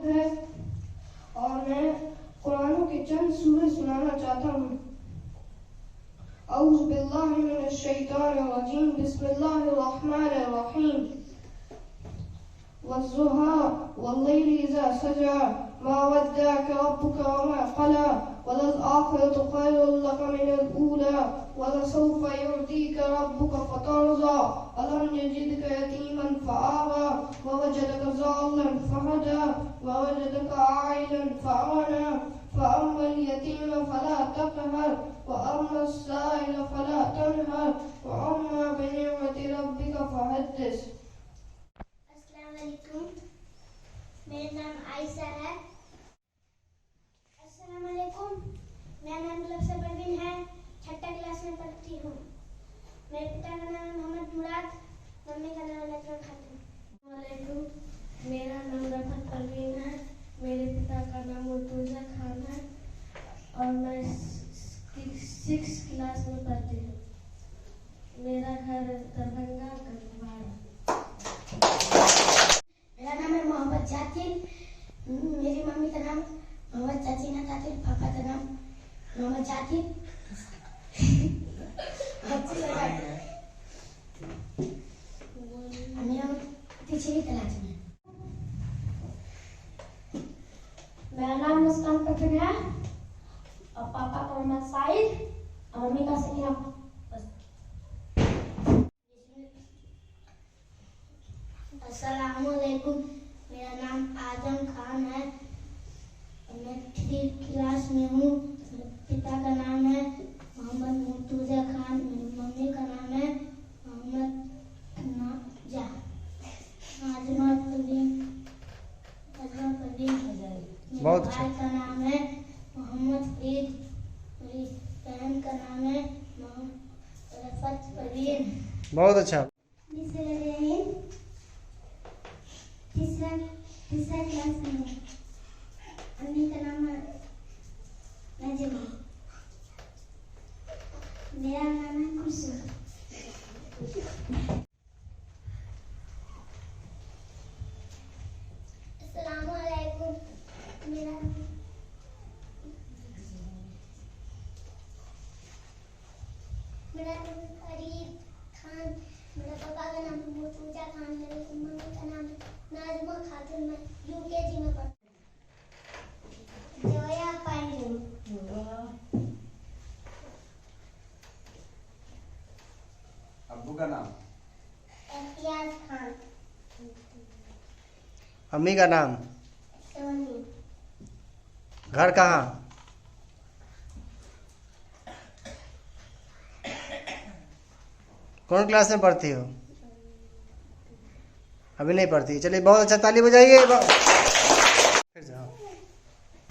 वक्त है और मैं कुरान के चंद सूरत सुनाना चाहता हूँ। औज़ु बिल्लाहि मिनश शैतानिर रजीम, बिस्मिल्लाहिर रहमानिर रहीम। वज़्ज़ुहा वल्लैलि इज़ा सजा, मा वद्दअक रब्बुका वमा क़ला, वलल आखिरतु खैरुल लक मिनल ऊला, वलसौफ़ युअतीका रब्बुका फ़तर्ज़ा, अलम यजिदका यतीमन फ़आवा, ववजदका ज़ाल्लन फ़हदा, ववजदका आइलन फ़अग़ना, फ़अम्मल यतीम फ़ला तक़हर, वअम्मस साइल फ़ला तनहर, वअम्मा बिनिअमति रब्बिका फ़हद्दिस। अस्सलाम वालेकुम, मेरा नाम आयशा है। अस्सलाम वालेकुम, मेरा नाम लफ्ज़ परवीन है, 6ठी क्लास में पढ़ती हूँ। मेरे पिता का नाम है मोहम्मद मुराद, मम्मी का नाम है नजमा खातून। वालेकुम, मेरा नाम रफ़त परवीन है, मेरे पिता का नाम मुर्तुज़ा खान है और मैं 6 क्लास में पढ़ती हूँ। मेरा घर दरभंगा कटवाड़ा। मेरा नाम है मोहम्मद जाकिर, मेरी मम्मी का नाम मोहम्मद चाचीना जाकिर, पापा का नाम मोहम्मद जाकिर। हम तीसरी क्लास में। मेरा नाम मुस्कान पठान है और पापा का नाम साइद और मम्मी का सकीना। अस्सलामु अलैकुम, मेरा नाम आजम खान है और मैं 3 क्लास में हूँ। मेरे पिता का नाम है मोहम्मद मुर्तुज़ा खान, मेरी मम्मी का नाम है मोहम्मद नाजमा परवीन। मेरे भाई का नाम है मोहम्मद फरीद, मेरी बहन का नाम है रफ़त परवीन। बहुत अच्छा। तीसरा क्लास में हूँ। मम्मी का नाम है नजमा, मेरा नाम है कुसुम। अस्सलामु अलैकुम, मेरा नाम फरीद खान, मेरे पापा का नाम मुर्तुज़ा खान, मेरी मम्मी का नाम नाजमा खातून। मैं यूकेजी में पढ़ती हूँ। जोया पांडे। अब्बू का नाम इम्तियाज खान। अम्मी का नाम सोनी। घर कहाँ? कौन क्लास में पढ़ती हो? अभी नहीं पढ़ती। चलिए बहुत अच्छा, ताली बजाइए। फिर जाओ।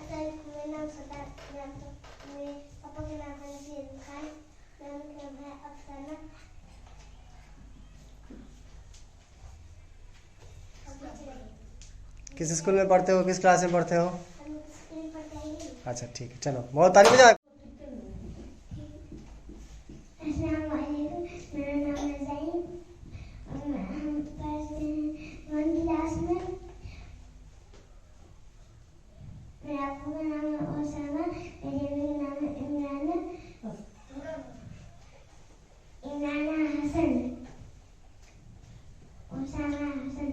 मेरा नाम सता, मेरे पापा का नाम है नसीर खान, मेरा नाम है अफसाना। किस स्कूल में पढ़ते हो? किस क्लास में पढ़ते हो? हम स्कूल में पढ़ते हैं। अच्छा ठीक है, चलो बहुत ताली बजाओ। अस्सलाम वालेकुम, मेरा नाम है ज़हीन और हम पढ़ते हैं 1 क्लास में। मेरे आपू का नाम है ओसामा, मेरी अम्मी का नाम है इमराना हसन, ओसामा हसन।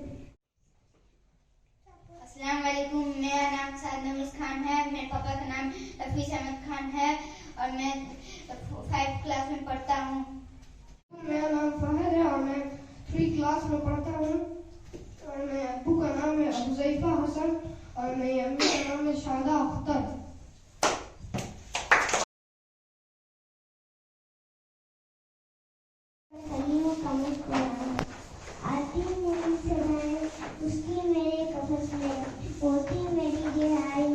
अस्सलाम वालेकुम, मेरा नाम सादना मुस्कान है, मेरे पापा का नाम हफीज अहमद खान है और मैं 5 क्लास में पढ़ता हूँ। मेरा नाम फहद है और मैं 3 क्लास में पढ़ता हूँ और मेरे अब्बू का नाम है हुज़ैफा हसन और मेरी अम्मी का नाम है शादा अख्तर। आती मेरी सदाएं उसकी मेरे कफस में, होती मेरी रिहाई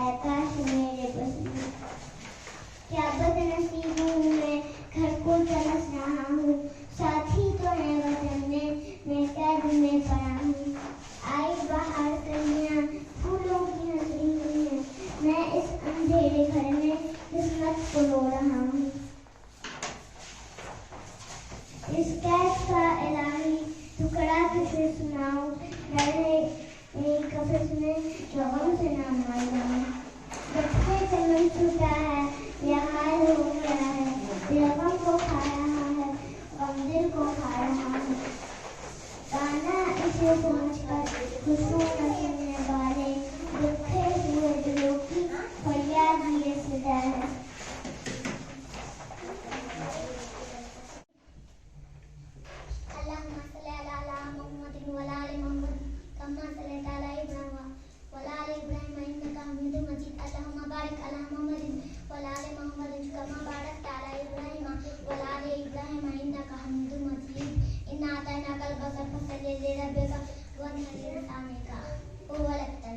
आकाश मेरे बस में। क्या बदनसीब हूँ मैं, घर को तरस रहा हूँ, साथी तो है वतन में, मैं कैद में पड़ा हूँ। आई बाहर कन्या फूलों की हंसरी हुई है, मैं इस अंधेरे घर में किस्मत को रो रहा हूँ। इस कैद का इलाही टुकड़ा किसे सुनाऊं, डरे कफस में मायना में। जब से चमन छूटा है यह हाल हो गया है, दिल गम को खा रहा है, गम दिल को खा रहा है। गाना इसे सोचकर खुशबू न सुनने वाले दुखे हुए दिलों की फरियाद ये सदा है। अल्लाहुम्मा सल्ली अला मुहम्मदिन व अला आलि मुहम्मद कम्मा सल्लैता अला इब्राहीम व अला आलि इब्राहीम इन्नका हमीदुम मजीद। अल्लाहुम्मा बारिक अला मुहम्मदिन व अला आलि मुहम्मदिन कम्मा बारकता अला इब्राहीम व अला आलि इब्राहीम इन्नका हमीदुम मजीद। इन्ना अतैनाकल कौसर फसल्लि लिरब्बिका वन्हर लिशानिका हुवल अब्तर।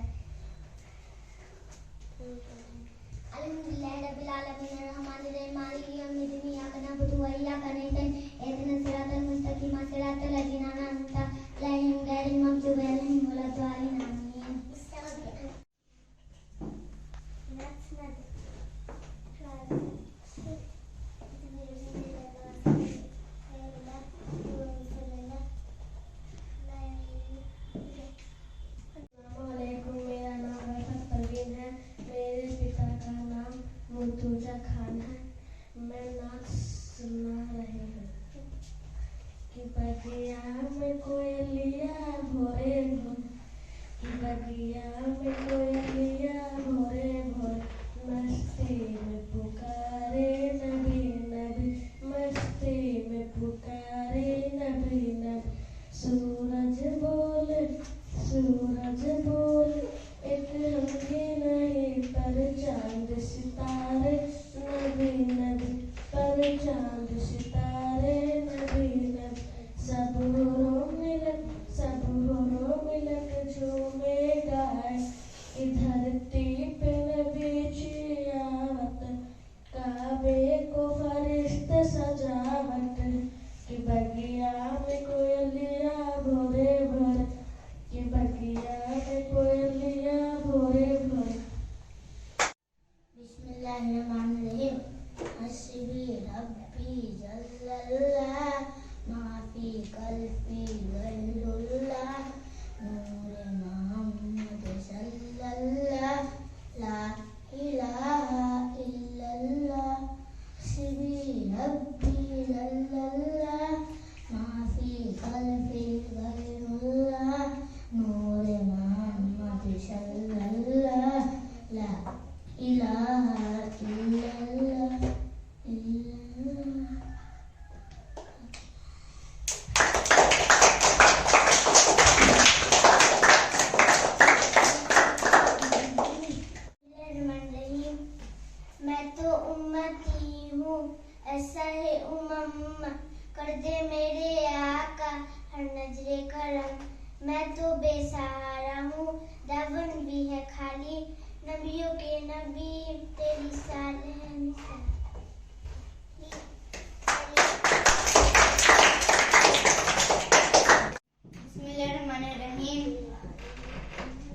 अल्हम्दुलिल्लाहि रब्बिल आलमीन अर्रहमानिर रहीम मालिकि यौमिद्दीन इय्याका नअबुदु व इय्याका नस्तईन इहदिनस सिरातल मुस्तकीम सिरातल लज़ीना अनअमता अलैहिम गैरिल मग़्दूबि अलैहिम वलद्दालिन आमीन। अस्सलामुअलैकुम, मेरा नाम रफ़त परवीन है। मेरे पिता का नाम मुर्तुजा खान है। मैं नाच सुना रही हूँ कि बगिया में कोयलिया भोरे भोर, कि बगिया में कोयलिया भोरे भोर, मस्ती में पुकारे नबी नबी, मस्ती में पुकारे नबी नबी। सूरज बोले एक रंगे नहीं पर चांद सितारे नबी नबी, पर चांद सितारे नबी नबी। सब होरो मिलक झूमे गाए, धरती पे नबी चियावत, काबे को फरिश्ते सजावट, कि बगिया में कोयलिया भोरे भोरे, कि बगिया में कोयलिया भोरे भोरे। बिस्मिल्लाहिर्रहमानिर्रहीम। हस्बी रब्बी जल्लल्लाह माफी कल्बी गैरुल्लाह, नूरे मोहम्मद सल्लल्लाह ला इलाहा इल्लल्लाह। हस्बी रब्बी जल्लल्लाह माफी कल्बी गैरुल्लाह, नूरे मोहम्मद सल्लल्लाह ला इलाहा इल्लल्लाह इल्लल्लाह। मैं तो उम्मती हूँ ऐसा है उम्म, कर दे मेरे आका हर नजरे करम। मैं तो बेसहारा हूँ दामन भी है खाली, नबियों के नबी तेरी साले मिसाल। बिस्मिल्लाहिर्रहमानिर्रहीम।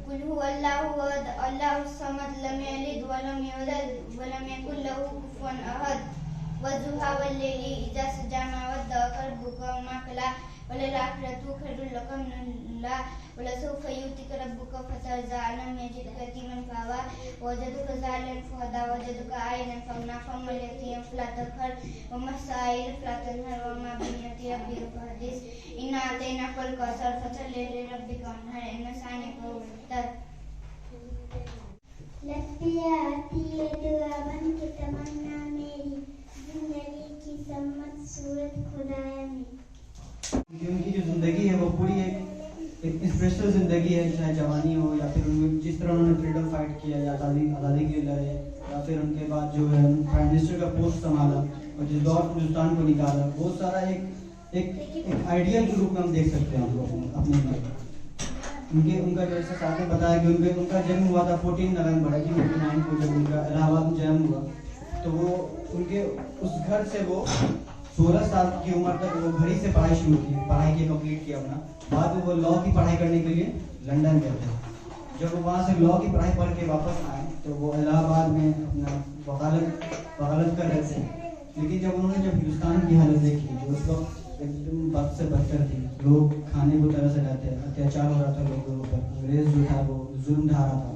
कुल हुवल्लाहु अहद, अल्लाहुस समद, लम यलिद व लम यूलद व लम यकुल लहू कुफुवन अहद। वज़ुहा वल्लैलि इज़ा सजा, मा वद्दअका रब्बुका व मा क़ला, वलल आखिरतु खैरुल लका मिनल ऊला, वलसौफा यु'तिका रब्बुका फतर्ज़ा। अलम यजिदका यतीमन फआवा, ववजदका ज़ालिमन फहदा, ववजदका आइलन फअगना, फअम्मल यतीम फला तक़हर, वअम्मा साइल फला तनहर, वअम्मा बिनिअमति रब्बिका फहदिस। इन्ना अतैनाकल कौसर फसल्लि लिरब्बिका वन्हर, इन्ना शानिअका हुवल अब्तर। लफ्ज़ आती है दुआ बन के तमन्ना मेरी, जिंदगी की सम्मत सूरत खुदाया मेरी। उनकी जो ज़िंदगी है वो पूरी एक इंस्पिरेशनल ज़िंदगी है, चाहे जवानी हो या फिर उन्होंने जिस तरह उन्होंने फ्रीडम फाइट किया या आज़ादी के लिए लड़े, या फिर उनके बाद जो है प्राइम मिनिस्टर का पोस्ट संभाला और जिस दौर हिंदुस्तान को निकाला, वो सारा एक आइडियल के रूप में हम देख सकते हैं हम लोग अपने उनका जैसे साथ में बताया कि उनका जन्म हुआ था 14 नवंबर 1949 को, जब उनका इलाहाबाद में जन्म हुआ। तो वो उनके उस घर से वो 16 साल की उम्र तक वो घर ही से पढ़ाई शुरू की, पढ़ाई की कंप्लीट किया अपना। बाद में वो लॉ की पढ़ाई करने के लिए लंदन गए थे। जब वो वहाँ से लॉ की पढ़ाई पढ़ के वापस आए तो वो इलाहाबाद में अपना वकालत कर रहे थे। लेकिन जब उन्होंने हिंदुस्तान की हालत देखी, जो उस वक्त एकदम बद से बदतर थी, लोग खाने को तरह से लाते, अत्याचार हो रहा था लोगों पर, अंग्रेज जो था वो जुल्म ढा रहा था,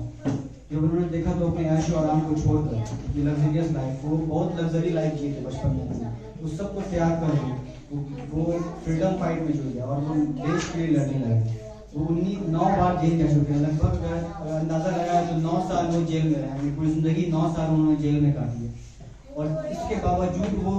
जब उन्होंने देखा तो अपने ऐश और आराम को छोड़कर ये लग्जरियस लाइफ, वो बहुत लग्जरी लाइफ जी थे बचपन में, उस सब को त्याग कर वो फ्रीडम फाइट में जुड़ गया और वो देश के लिए लड़ने लगे। वो 9 बार जेल जा चुके हैं, लगभग अंदाजा लगाया तो 9 साल वो जेल में रहे, पूरी जिंदगी 9 साल उन्होंने जेल में काटी है। और इसके बावजूद वो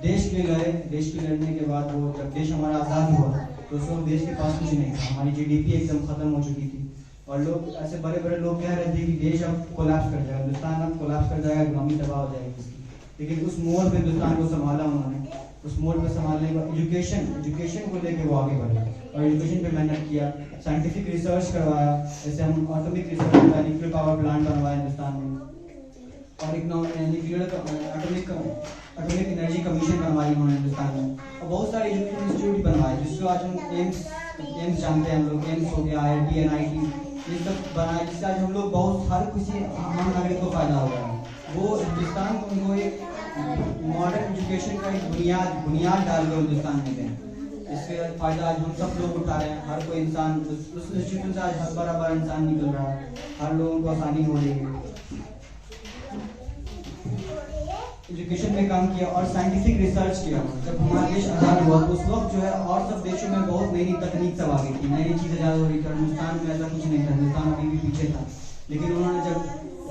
देश के लिए लड़े। देश के लड़ने के बाद वो जब देश हमारा आज़ाद हुआ तो उस वक्त देश के पास कुछ नहीं था, हमारी GDP एकदम खत्म हो चुकी थी और लोग ऐसे बड़े बड़े लोग कह रहे थे कि देश अब कोलैप्स कर जाएगा, हिंदुस्तान अब कोलैप्स कर जाएगा, इकोनॉमी तबाह हो जाएगी इसकी। लेकिन उस मोड़ पे हिंदुस्तान को संभाला उन्होंने, उस मोड़ पे संभालने का एजुकेशन को लेकर वो आगे बढ़े और एजुकेशन पे मेहनत किया, साइंटिफिक रिसर्च करवाया, जैसे हम एटॉमिक रिसर्च करवाया, न्यूक्लियर पावर प्लांट बनवाया हिंदुस्तान में, और एटॉमिक एनर्जी कमीशन बनवाई उन्होंने हिंदुस्तान में, और बहुत सारे एजुकेशन इंस्टीट्यूट बनवाए जिसको आज हम एम्स जानते हैं, हम लोग एम्स हो गया, IIT NIT ये सब बनाए, जिससे आज हम लोग बहुत हर किसी आम नागरिक को फायदा हो रहा है। वो हिंदुस्तान को उनको एक मॉडर्न एजुकेशन का एक बुनियाद डाल कर हिंदुस्तान में गए, इससे फायदा आज हम सब लोग उठा रहे हैं। हर कोई इंसान उस इंस्टीट्यूशन से आज हर बड़ा इंसान निकल रहा है, हर लोगों को आसानी हो रही है। एजुकेशन में काम किया और साइंटिफिक रिसर्च किया। जब हमारा देश आज़ाद हुआ तो उस वक्त जो है और सब देशों में बहुत नई तकनीक सब आ गई थी, नई चीज़ें ज़्यादा हो रही थी, हिंदुस्तान में ऐसा कुछ नहीं था, हिंदुस्तान अभी भी पीछे था। लेकिन उन्होंने जब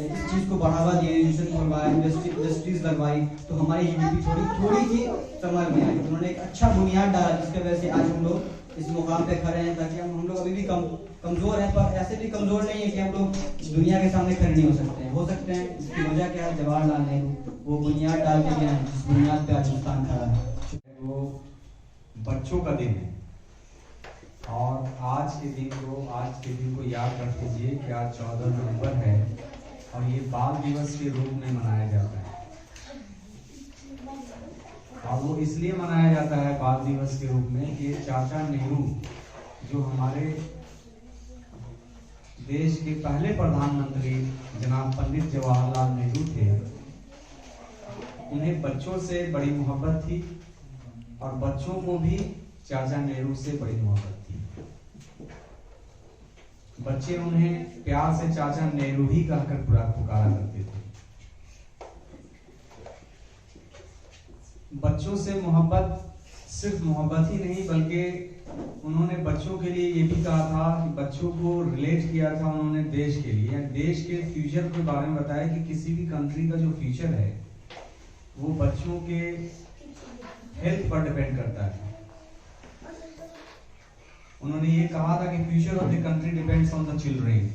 इस चीज़ को बढ़ावा दिया, एजुकेशन खुलवाया, इंडस्ट्रीज लगवाई, तो हमारी GDP थोड़ी सी संभल में आई। उन्होंने एक अच्छा बुनियाद डाला जिसकी वजह से आज हम लोग इस मुकाम पे खड़े हैं, ताकि हम लोग अभी भी कमज़ोर हैं, पर ऐसे भी कमज़ोर नहीं है कि हम लोग दुनिया के सामने खड़े नहीं हो सकते हैं, हो सकते हैं। इसकी वजह क्या है? जवाहरलाल नेहरू वो बुनियाद डाल के गए हैं, जिस बुनियाद पे आज हिंदुस्तान खड़ा है। वो बच्चों का दिन है और आज के दिन को याद रख लीजिए कि आज 14 नवंबर है और ये बाल दिवस के रूप में मनाया जाता है। और वो इसलिए मनाया जाता है बाल दिवस के रूप में कि चाचा नेहरू जो हमारे देश के पहले प्रधानमंत्री जनाब पंडित जवाहरलाल नेहरू थे, उन्हें बच्चों से बड़ी मोहब्बत थी और बच्चों को भी चाचा नेहरू से बड़ी मोहब्बत थी। बच्चे उन्हें प्यार से चाचा नेहरू ही कहकर पुकारा करते थे। बच्चों से मोहब्बत सिर्फ मोहब्बत ही नहीं, बल्कि उन्होंने बच्चों के लिए ये भी कहा था कि बच्चों को रिलेट किया था उन्होंने देश के लिए, देश के फ्यूचर के बारे में बताया कि किसी भी कंट्री का जो फ्यूचर है वो बच्चों के हेल्थ पर डिपेंड करता है। उन्होंने ये कहा था कि future of the country depends on the children,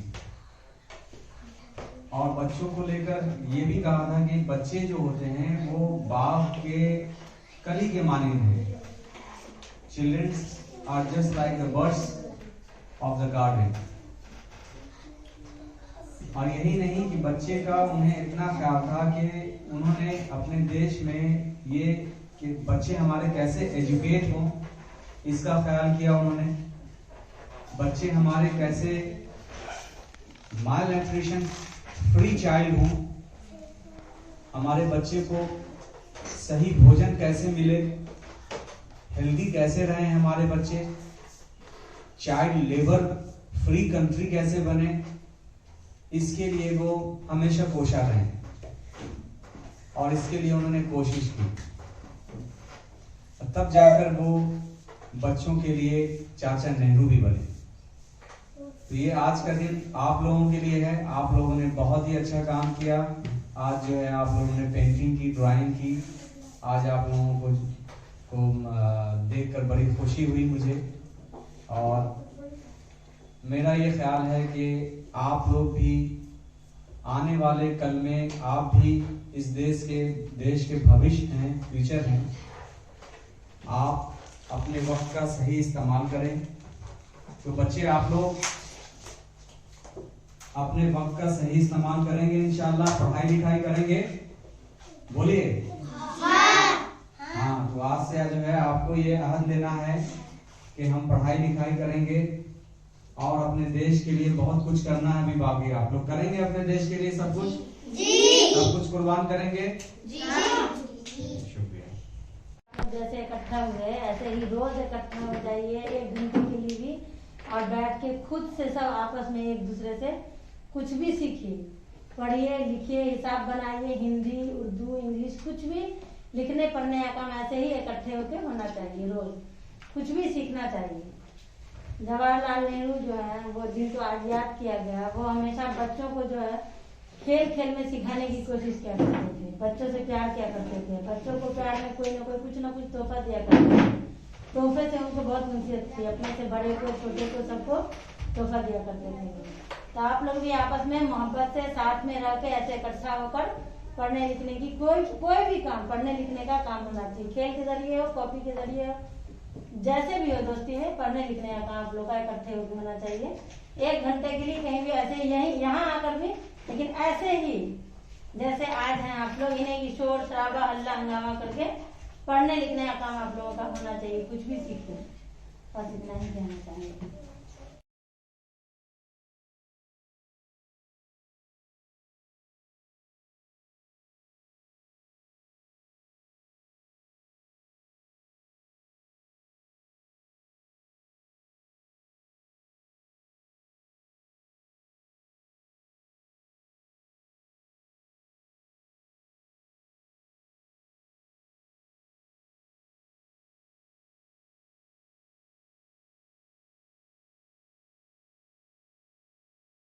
और बच्चों को लेकर ये भी कहा था कि बच्चे जो होते हैं वो बाप के कली के मानंद हैं। Children are just like the birds of the garden. और यही नहीं कि बच्चे का उन्हें इतना ख्याल था कि उन्होंने अपने देश में ये कि बच्चे हमारे कैसे एजुकेट हों, इसका ख्याल किया उन्होंने। बच्चे हमारे कैसे माल न्यूट्रिशन फ्री चाइल्ड हों, हमारे बच्चे को सही भोजन कैसे मिले, हेल्दी कैसे रहें हमारे बच्चे, चाइल्ड लेबर फ्री कंट्री कैसे बने, इसके लिए वो हमेशा कोशा रहे और इसके लिए उन्होंने कोशिश की। तब जाकर वो बच्चों के लिए चाचा नेहरू भी बने। तो ये आज का दिन आप लोगों के लिए है। आप लोगों ने बहुत ही अच्छा काम किया। आज जो है आप लोगों ने पेंटिंग की, ड्राइंग की। आज आप लोगों को देखकर बड़ी खुशी हुई मुझे, और मेरा ये ख्याल है कि आप लोग भी आने वाले कल में आप भी इस देश के भविष्य हैं, फ्यूचर हैं। आप अपने वक्त का सही इस्तेमाल करें। तो बच्चे आप लोग अपने वक्त का सही इस्तेमाल करेंगे, इंशाल्लाह पढ़ाई लिखाई करेंगे, बोलिए हाँ। तो आज से जो है आपको ये अहद लेना है कि हम पढ़ाई लिखाई करेंगे और अपने देश के लिए बहुत कुछ करना है। अभी बाकी आप लोग करेंगे अपने देश के लिए सब कुछ जी, सब कुछ कुर्बान करेंगे जी। शुक्रिया। जैसे इकट्ठा हुए ऐसे ही रोज इकट्ठा हो जाइए, एक घंटे के लिए भी, और बैठ के खुद से सब आपस में एक दूसरे से कुछ भी सीखिए। पढ़िए लिखिए, हिसाब बनाइए, हिंदी उर्दू इंग्लिश कुछ भी लिखने पढ़ने का काम ऐसे ही इकट्ठे होकर होना चाहिए। रोज कुछ भी सीखना चाहिए। जवाहरलाल नेहरू जो है वो जिनको आज याद किया गया, वो हमेशा बच्चों को जो है खेल खेल में सिखाने की कोशिश किया करते थे। बच्चों से प्यार किया करते थे। बच्चों को प्यार में कोई ना कोई कुछ ना कुछ तोहफा दिया करते थे। तोहफे से उनको बहुत खुशियत थी। अपने से बड़े को छोटे को सबको तोहफा दिया करते थे। तो आप लोग भी आपस में मोहब्बत से साथ में रह के ऐसे इकट्ठा होकर पढ़ने लिखने की कोई भी काम, पढ़ने लिखने का काम होना चाहिए। खेल के जरिए हो, कॉपी के जरिए हो, जैसे भी हो दोस्ती है, पढ़ने लिखने का काम आप लोग का इकट्ठे होकर होना चाहिए। 1 घंटे के लिए कहीं भी ऐसे यही यहाँ आकर भी, लेकिन ऐसे ही जैसे आज हैं आप लोग, इन्हें की शोर शराबा हल्ला हंगामा करके पढ़ने लिखने का काम आप लोगों का होना चाहिए। कुछ भी सीखो, बस इतना ही कहना चाहिए।